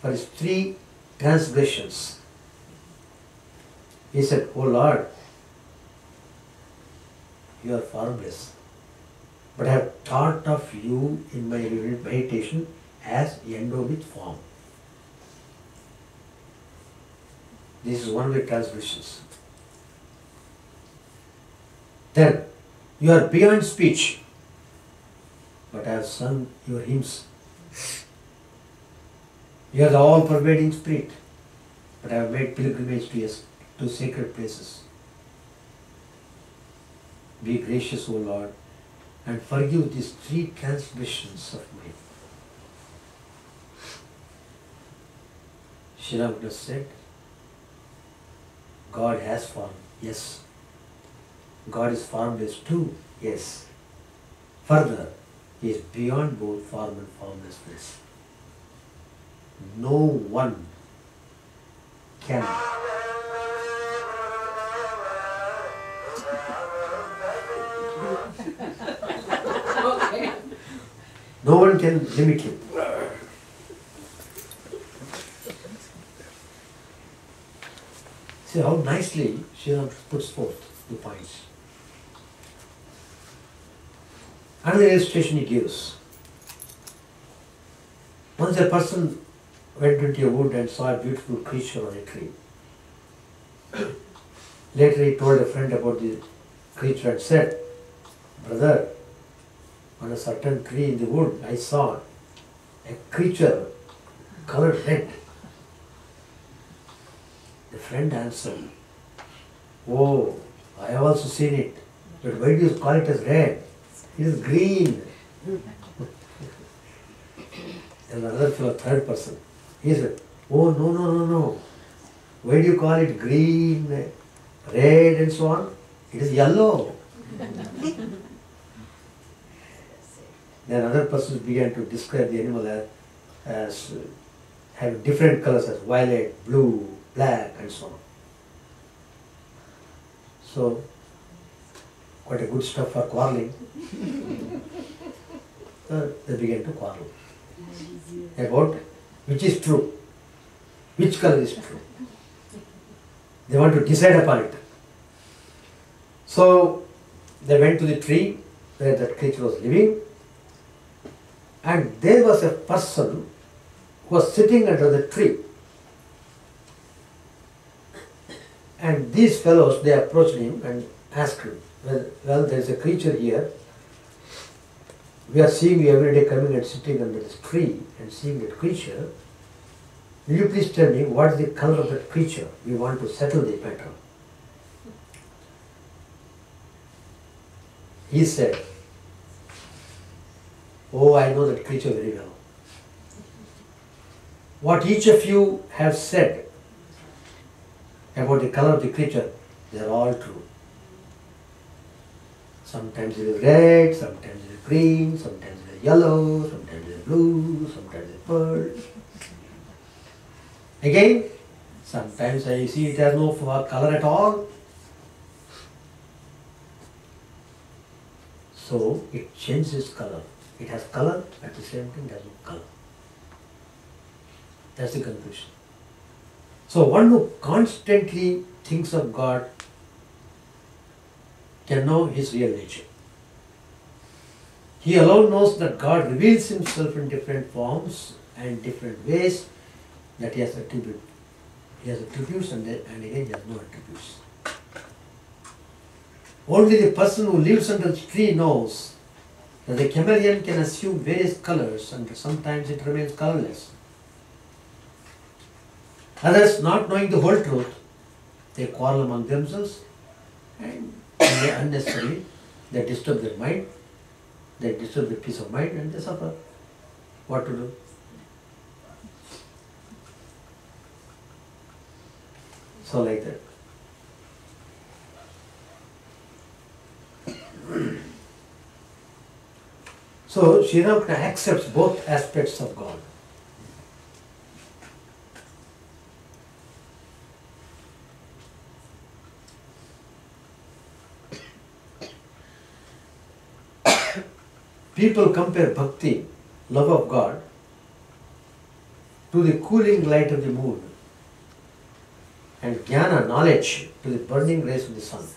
for his 3 transgressions. He said, "O Lord, you are formless, but I have thought of you in my meditation as endowed with form." This is one of the transgressions. Then, you are beyond speech, but I have sung your hymns. You are the all-pervading Spirit, but I have made pilgrimage to sacred places. Be gracious, O Lord, and forgive these 3 transgressions of mine. Chidananda said, God has form, yes. God is formless too, yes. Further, He is beyond both form and formlessness. No one can no one can limit Him. See how nicely Sri puts forth the points. Another illustration he gives. Once a person went into a wood and saw a beautiful creature on a tree. Later he told a friend about the creature and said, "Brother, on a certain tree in the wood I saw a creature colored red." The friend answered, "Oh, I have also seen it, but why do you call it as red? It is green." And another fellow, third person, he said, "Oh, no. Why do you call it green, red and so on? It is yellow." Then other persons began to describe the animal as having different colors as violet, blue, black and so on. So, quite a good stuff for quarreling. They began to quarrel about which is true, which color is true. They want to decide upon it. So, they went to the tree where that creature was living, and there was a person who was sitting under the tree. And these fellows, they approached him and asked him, well, there is a creature here. We are seeing you every day coming and sitting under this tree and seeing that creature. Will you please tell me what is the color of that creature? We want to settle the matter. He said, "Oh, I know that creature very well. What each of you have said about the color of the creature, they are all true. Sometimes it is red, sometimes it is green, sometimes it is yellow, sometimes it is blue, sometimes it is pearl. Again, sometimes I see it has no color at all. So it changes color. It has color, at the same time it has no color." That's the conclusion. So one who constantly thinks of God can know His real nature. He alone knows that God reveals Himself in different forms and different ways, that He has attributes. He has attributes and again He has no attributes. Only the person who lives under the tree knows that the chameleon can assume various colors and sometimes it remains colorless. Others, not knowing the whole truth, they quarrel among themselves and unnecessarily they disturb their mind, they disturb their peace of mind and they suffer. What to do? So like that. So Chidananda accepts both aspects of God. People compare bhakti, love of God, to the cooling light of the moon, and jnana, knowledge, to the burning rays of the sun.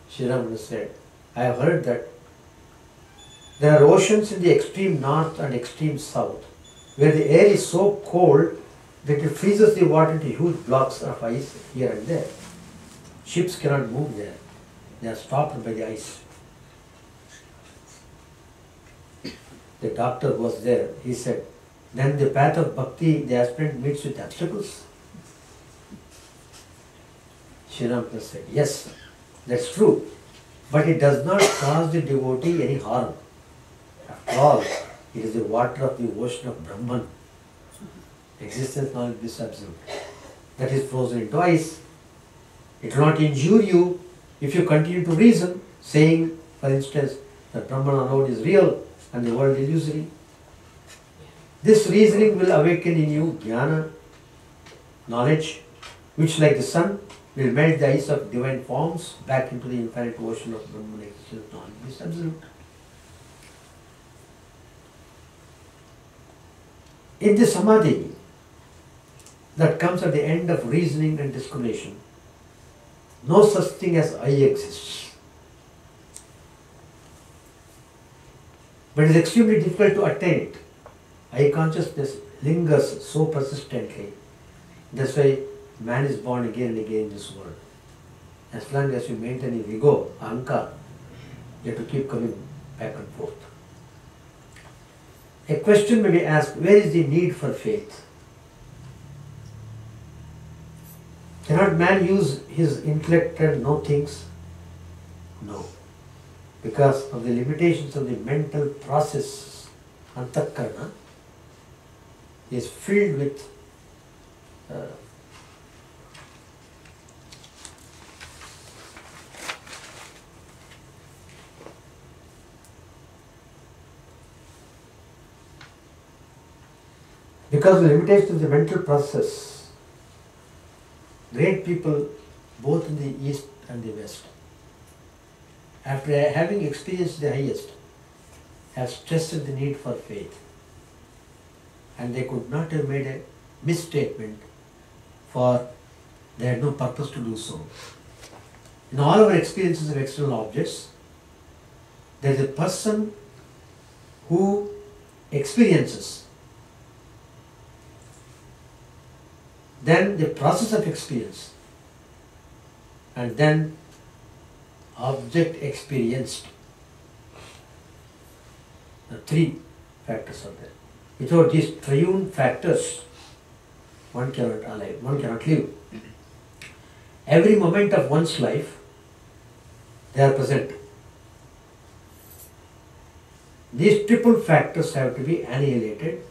Chidananda said, I have heard that there are oceans in the extreme north and extreme south, where the air is so cold that it freezes the water into huge blocks of ice here and there. Ships cannot move there. They are stopped by the ice. The doctor who was there, he said, then the path of bhakti, the aspirant meets with obstacles? Chidananda said, yes, that's true. But it does not cause the devotee any harm. After all, it is the water of the ocean of Brahman. Existence, knowledge, bliss, absolute. That is frozen into ice. It will not injure you if you continue to reason, saying, for instance, that Brahman alone is real and the world illusory. This reasoning will awaken in you jnana, knowledge, which like the sun will melt the ice of divine forms back into the infinite ocean of Brahman existence, knowledge, bliss, absolute. In the samadhi that comes at the end of reasoning and discrimination, no such thing as I exists. But it is extremely difficult to attain it. I consciousness lingers so persistently. That's why man is born again and again in this world. As long as you maintain your ego, ahankar, you have to keep coming back and forth. A question may be asked, where is the need for faith? Cannot man use his intellect and know things? No. Because of the limitations of the mental process, antakarana is filled with because of the limitations of the mental process, great people both in the East and the West, after having experienced the highest, have stressed the need for faith. And they could not have made a misstatement, for they had no purpose to do so. In all our experiences of external objects, there is a person who experiences. Then the process of experience, and then object experienced. The three factors are there. Without these triune factors, one cannot live. Every moment of one's life, they are present. These triple factors have to be annihilated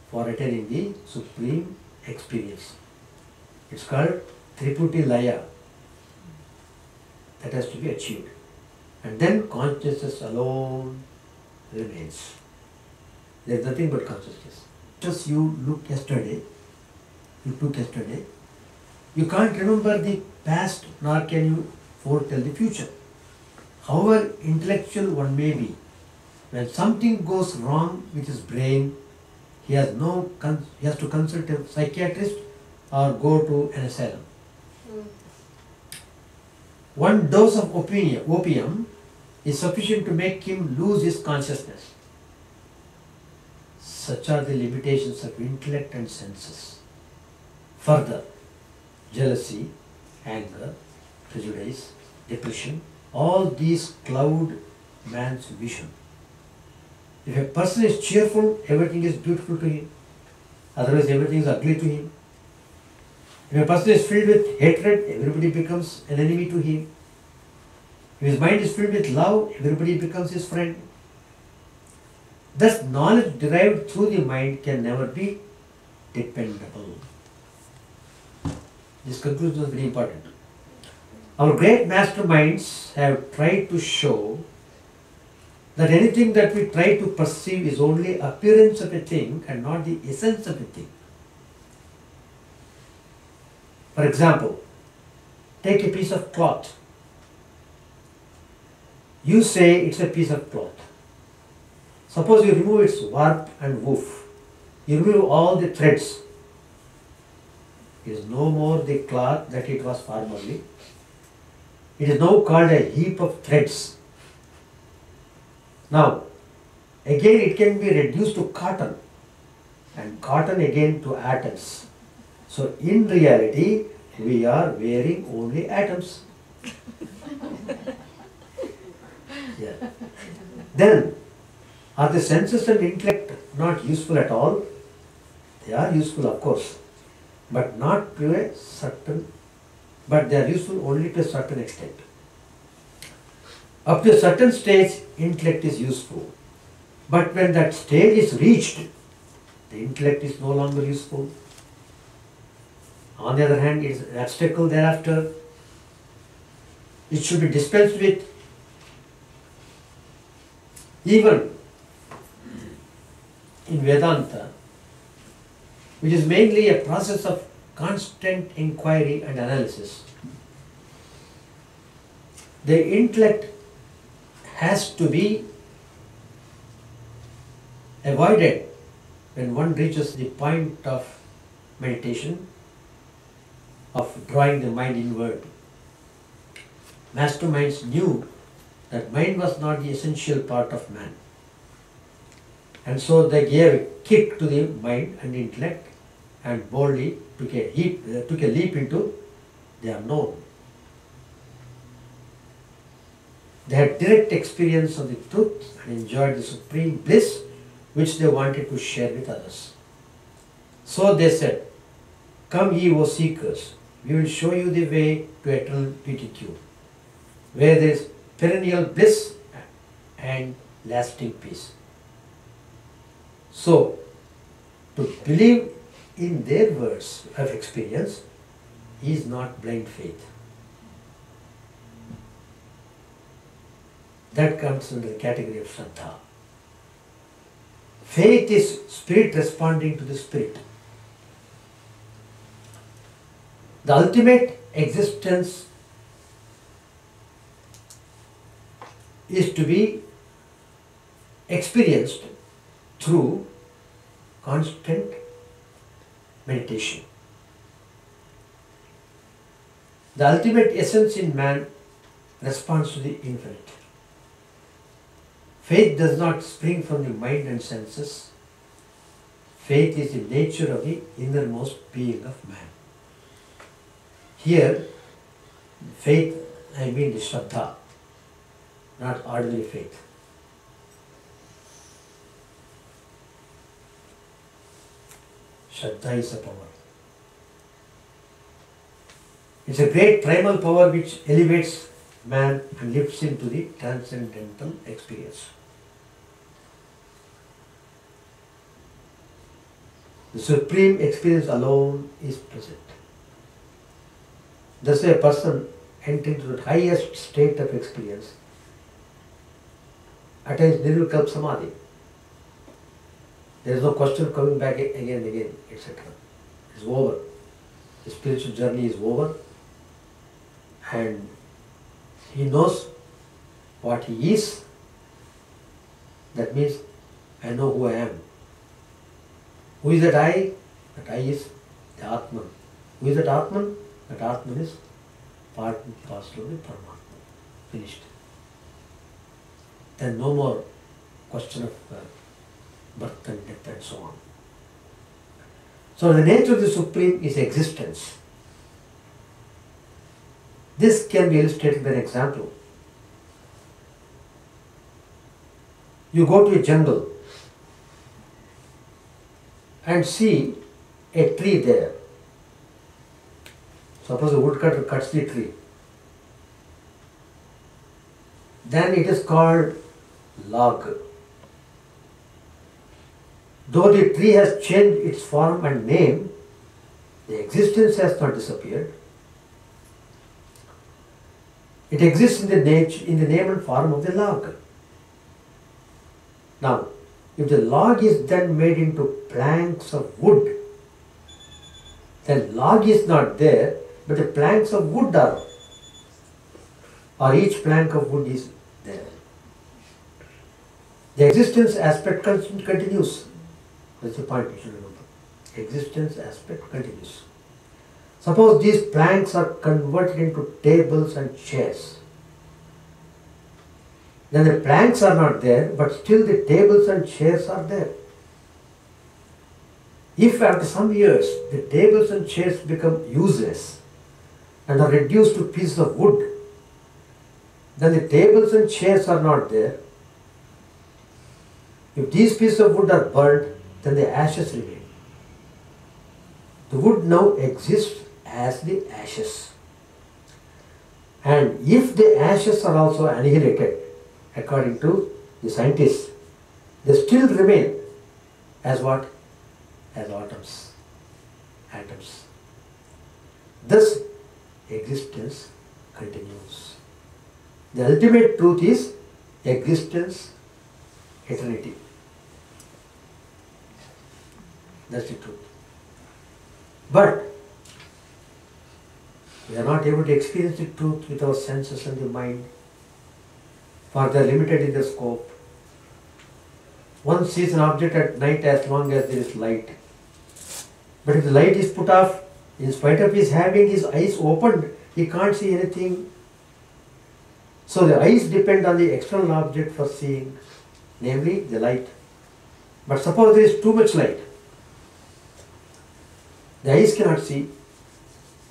for attaining the supreme experience. It's called Triputi Laya. That has to be achieved. And then consciousness alone remains. There is nothing but consciousness. Just you took yesterday, you can't remember the past, nor can you foretell the future. However intellectual one may be, when something goes wrong with his brain, he has to consult a psychiatrist or go to an asylum. One dose of opium is sufficient to make him lose his consciousness. Such are the limitations of intellect and senses. Further, jealousy, anger, prejudice, depression, all these cloud man's vision. If a person is cheerful, everything is beautiful to him. Otherwise, everything is ugly to him. If a person is filled with hatred, everybody becomes an enemy to him. If his mind is filled with love, everybody becomes his friend. Thus, knowledge derived through the mind can never be dependable. This conclusion is very important. Our great masterminds have tried to show that anything that we try to perceive is only appearance of a thing and not the essence of a thing. For example, take a piece of cloth. You say it's a piece of cloth. Suppose you remove its warp and woof. You remove all the threads. It is no more the cloth that it was formerly. It is now called a heap of threads. Now, again it can be reduced to cotton, and cotton again to atoms. So, in reality, we are wearing only atoms. Yeah. Then, are the senses and intellect not useful at all? They are useful, of course, but not to a certain, but they are useful only to a certain extent. Up to a certain stage, intellect is useful. But when that stage is reached, the intellect is no longer useful. On the other hand, it is an obstacle thereafter. It should be dispensed with. Even in Vedanta, which is mainly a process of constant inquiry and analysis, the intellect has to be avoided when one reaches the point of meditation, of drawing the mind inward. Masterminds knew that mind was not the essential part of man. And so they gave a kick to the mind and intellect and boldly took a leap into the unknown. They had direct experience of the truth and enjoyed the supreme bliss which they wanted to share with others. So they said, "Come ye, O seekers, we will show you the way to eternal beatitude, where there is perennial bliss and lasting peace." So, to believe in their words of experience is not blind faith. That comes under the category of Shraddha. Faith is spirit responding to the spirit. The ultimate existence is to be experienced through constant meditation. The ultimate essence in man responds to the infinite. Faith does not spring from the mind and senses. Faith is the nature of the innermost being of man. Here, faith, I mean the Shraddha, not ordinary faith. Shraddha is a power. It's a great primal power which elevates man and lifts him to the transcendental experience. The supreme experience alone is present. Thus a person entering into the highest state of experience attains Nirvikalpa Samadhi. There is no question of coming back again and again, etc. It's over. The spiritual journey is over, and he knows what he is. That means, I know who I am. Who is that I? That I is the Atman. Who is that Atman? That Atman is part and parcel of the Paramatma. Finished. Then no more question of birth and death and so on. So the nature of the Supreme is existence. This can be illustrated by an example. You go to a jungle and see a tree there. Suppose a woodcutter cuts the tree. Then it is called log. Though the tree has changed its form and name, the existence has not disappeared. It exists in the name and form of the log. Now, if the log is then made into planks of wood, then log is not there, but the planks of wood are, or each plank of wood is there. The existence aspect continues. That's the point you should remember. Existence aspect continues. Suppose these planks are converted into tables and chairs. Then the planks are not there, but still the tables and chairs are there. If after some years the tables and chairs become useless and are reduced to pieces of wood, then the tables and chairs are not there. If these pieces of wood are burnt, then the ashes remain. The wood now exists as the ashes. And if the ashes are also annihilated, according to the scientists, they still remain as what? As atoms. Atoms. Thus, existence continues. The ultimate truth is existence, eternity. That's the truth. But we are not able to experience the truth with our senses and the mind, for they are limited in the scope. One sees an object at night as long as there is light. But if the light is put off, in spite of his having his eyes opened, he can't see anything. So the eyes depend on the external object for seeing, namely the light. But suppose there is too much light, the eyes cannot see.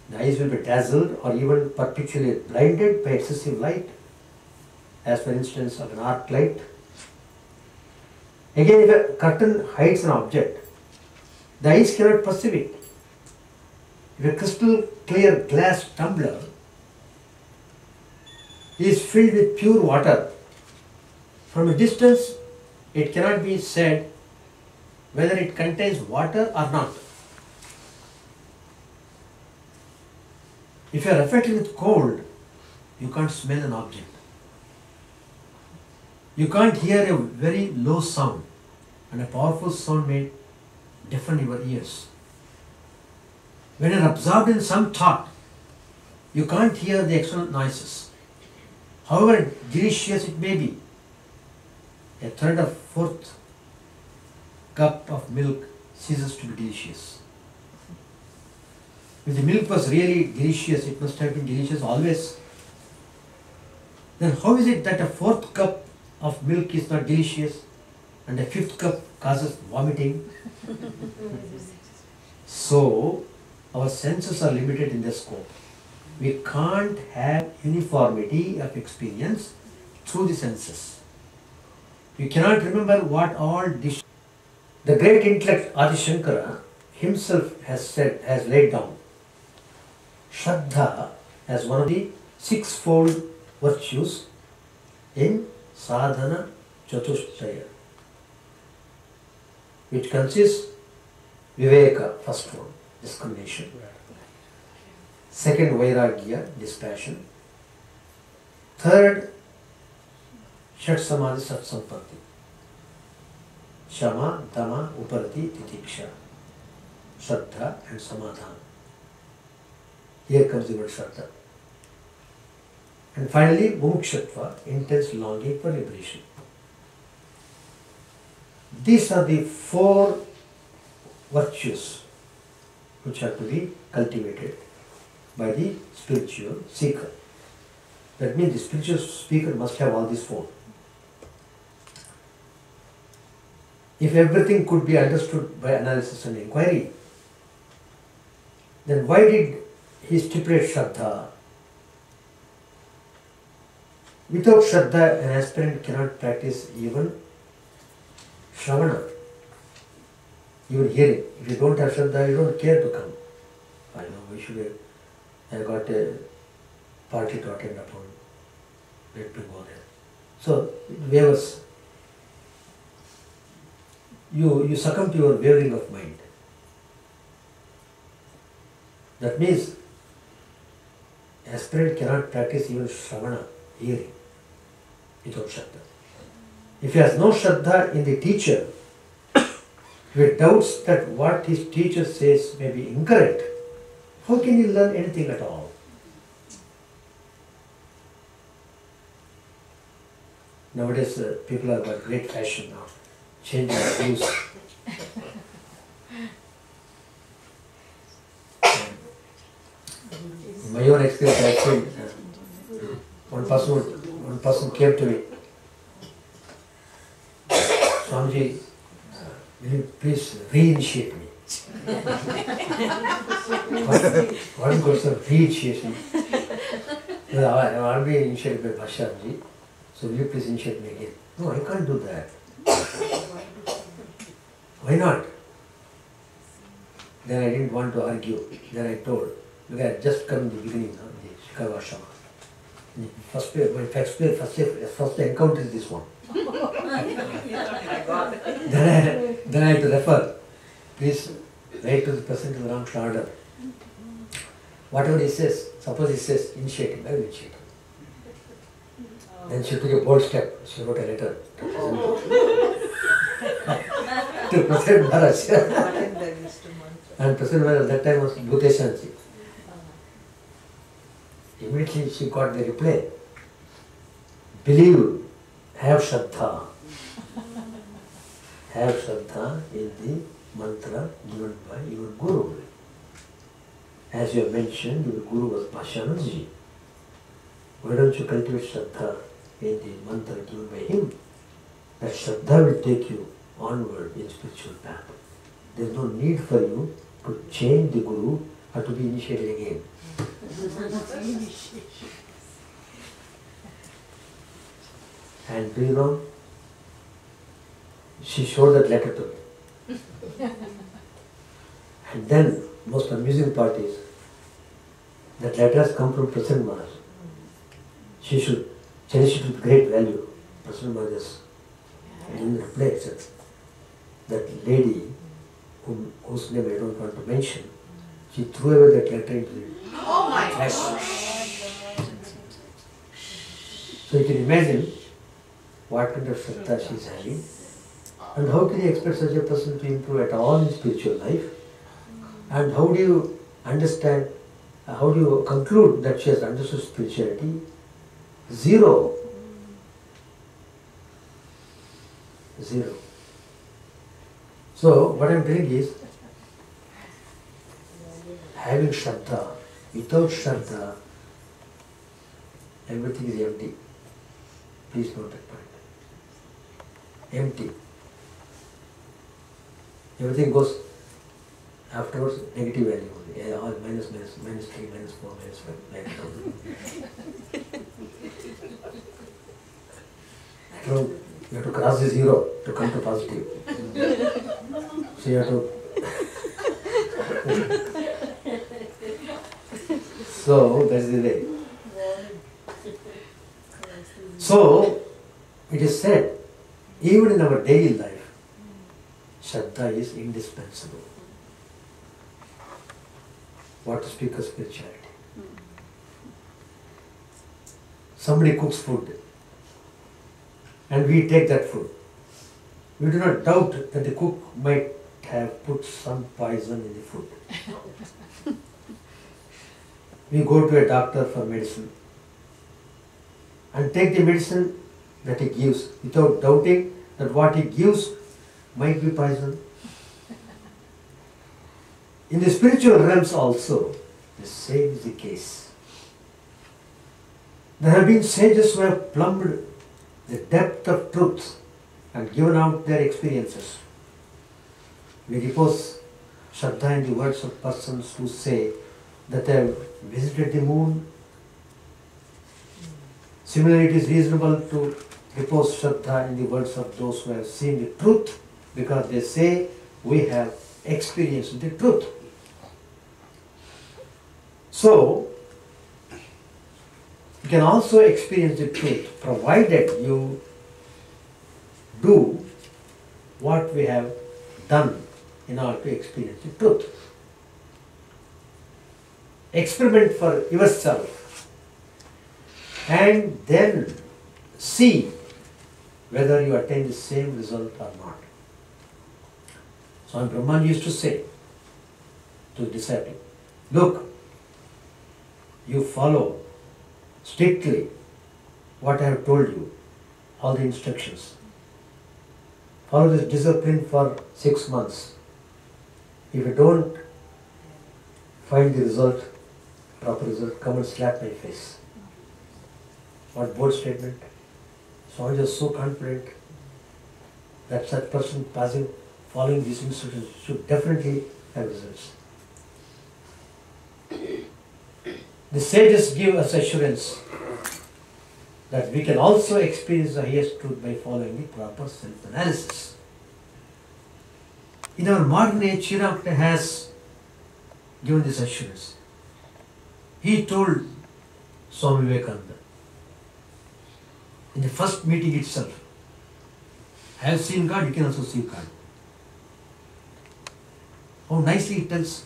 The eyes will be dazzled or even perpetually blinded by excessive light, as for instance of an arc light. Again, if a curtain hides an object, the eyes cannot perceive it. If a crystal clear glass tumbler is filled with pure water, from a distance it cannot be said whether it contains water or not. If you are affected with cold, you can't smell an object. You can't hear a very low sound, and a powerful sound may deafen your ears. When you are absorbed in some thought, you can't hear the external noises. However delicious it may be, a third or fourth cup of milk ceases to be delicious. If the milk was really delicious, it must have been delicious always. Then how is it that a fourth cup of milk is not delicious and a fifth cup causes vomiting? So, our senses are limited in their scope. We can't have uniformity of experience through the senses. We cannot remember what all dish. The great intellect Adi Shankara himself has laid down Shraddha as one of the sixfold virtues in Sadhana Chatushtaya, which consists Viveka, first one, discrimination. Second, Vairagya, dispassion. Third, Shat Samadhi Sat Sampatti. Shama, Dama, Uparati, Titiksha. Shraddha and Samadhana. Here comes the word Shraddha. And finally, Mumukshatva, intense longing for liberation. These are the four virtues which have to be cultivated by the spiritual seeker. That means the spiritual seeker must have all these four. If everything could be understood by analysis and inquiry, then why did he stipulate Shraddha? Without Shraddha, an aspirant cannot practice even Shravana, even hearing. If you don't have Shraddha, you don't care to come. I know, we should have got a party to attend upon. Let me go there. So, it wavers. You succumb to your wavering of mind. That means, aspirant cannot practice even Shravana, hearing, without Shraddha. If he has no Shraddha in the teacher, if he doubts that what his teacher says may be incorrect, how can he learn anything at all? Nowadays, people have got great fashion now, changing views. experience I had. One person came to me, Swamiji, will you please reinitiate me? One person reinitiation. I have already initiated by Bhasharji, so will you please initiate me again? No, I can't do that. Why not? Then I didn't want to argue. Then I told, look, I had just come in the beginning of the Chicago Ashram. First day encounter is this one. then I had to refer. Please write to the President of the Ramakrishna order. Whatever he says, suppose he says initiate him, I will initiate him. Then she took a bold step. She wrote a letter to President Maharaj. And President Maharaj at that time was Bhuteshanji. Immediately she got the reply. Believe, have Shraddha. Have Shraddha in the mantra given by your Guru. As you have mentioned, your Guru was Bhashananji. Why don't you cultivate Shraddha in the mantra given by him? That Shraddha will take you onward in spiritual path. There is no need for you to change the Guru or to be initiated again. And do you know, she showed that letter to me. And then, most amusing part is, that letter has come from President Maharaj. She should cherish it with great value. President Maharaj has in reply said, that lady, whose name I don't want to mention, she threw away that letter into the trash. So you can imagine what kind of Shraddha she is having, and how can you expect such a person to improve at all in spiritual life? And how do you understand, how do you conclude that she has understood spirituality? Zero. Zero. So what I am telling is, having Shraddha, without Shraddha, everything is empty. Please note that point. Empty. Everything goes afterwards negative value only. Yeah, all minus, -3, -4, -5, like that. So you have to cross the zero to come to positive. So you have to. So that's the way. So it is said, even in our daily life, Shraddha is indispensable. What to speak of spirituality? Somebody cooks food and we take that food. We do not doubt that the cook might have put some poison in the food. We go to a doctor for medicine and take the medicine that he gives without doubting that what he gives might be poison. In the spiritual realms also, the same is the case. There have been sages who have plumbed the depth of truth and given out their experiences. We repose Shraddha in the words of persons who say that they have visited the moon. Similarly, it is reasonable to repose Shraddha in the words of those who have seen the truth, because they say we have experienced the truth. So, you can also experience the truth provided you do what we have done in order to experience the truth. Experiment for yourself and then see whether you attain the same result or not. Swami Brahman used to say to the disciple, look, you follow strictly what I have told you, all the instructions. Follow this discipline for 6 months. If you don't find the result, proper result, come and slap my face. What bold statement. Swami was so confident that such person following these instructions should definitely have results. The sages give us assurance that we can also experience the highest truth by following the proper self-analysis. In our modern age, Chidananda has given this assurance. He told Swami Vivekananda in the first meeting itself, I have seen God, you can also see God. How nicely he tells.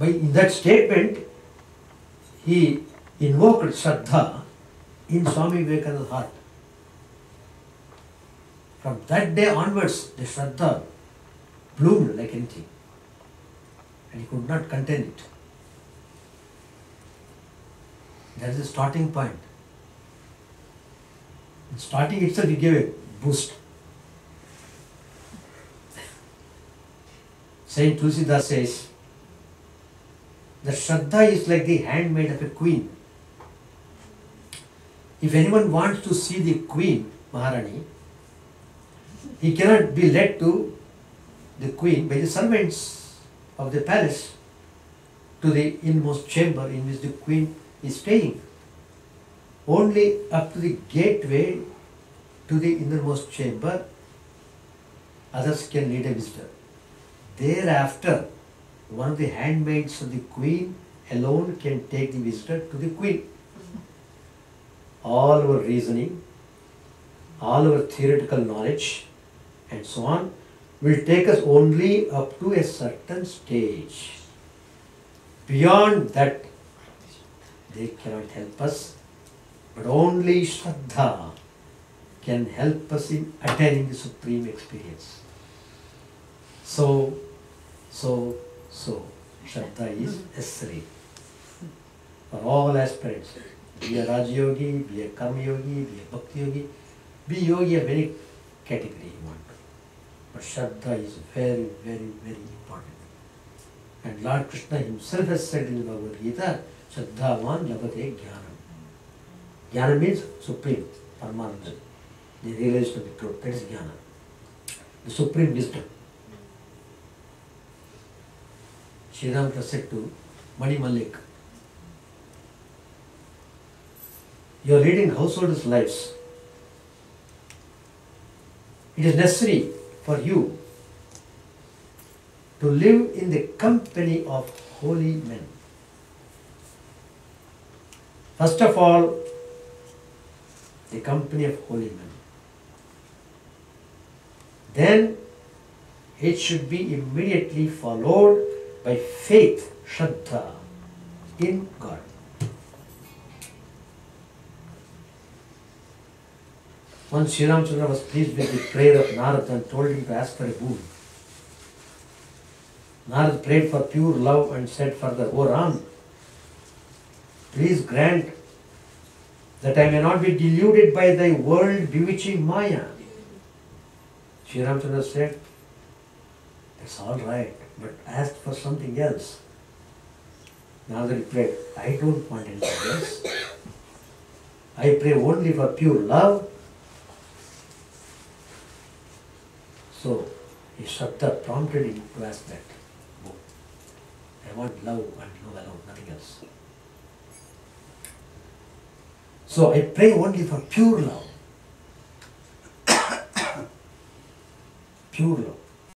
In that statement, he invoked Shraddha in Swami Vivekananda's heart. From that day onwards, the Shraddha bloomed like anything. And he could not contain it. That is the starting point. In starting itself, he gave a boost. Saint Tulsidas says, the Shraddha is like the handmaid of a queen. If anyone wants to see the queen, Maharani, he cannot be led to the queen by the servants of the palace to the inmost chamber in which the queen is staying. Only up to the gateway to the innermost chamber, others can lead a visitor. Thereafter, one of the handmaids of the queen alone can take the visitor to the queen. All our reasoning, all our theoretical knowledge, and so on, will take us only up to a certain stage. Beyond that, they cannot help us, but only Shraddha can help us in attaining the supreme experience. So, Shraddha is necessary for all aspirants. Be a Raja Yogi, be a Karma Yogi, be a Bhakti Yogi, be Yogi of any category you want. But Shraddha is very, very, very important. And Lord Krishna himself has said in the Bhagavad Gita, Shraddhavan labhate jnanam. Jnana means supreme, Paramananda, the realization of the truth. That is jnana, the supreme wisdom. Chidananda said to Mani Malik, you are leading householders' lives. It is necessary for you to live in the company of holy men. First of all, the company of holy men. Then it should be immediately followed by faith, Shraddha, in God. Once Sri Ramchandra was pleased with the prayer of Narad and told him to ask for a boon. Narad prayed for pure love and said further, O Ram, please grant that I may not be deluded by thy world bewitching Maya. Sri Ramchandra said, that's all right, but ask for something else. Narad replied, I don't want anything else. I pray only for pure love. So, his Shraddha prompted him to ask that. Oh, I want love and love alone, nothing else. So, I pray only for pure love. Pure love.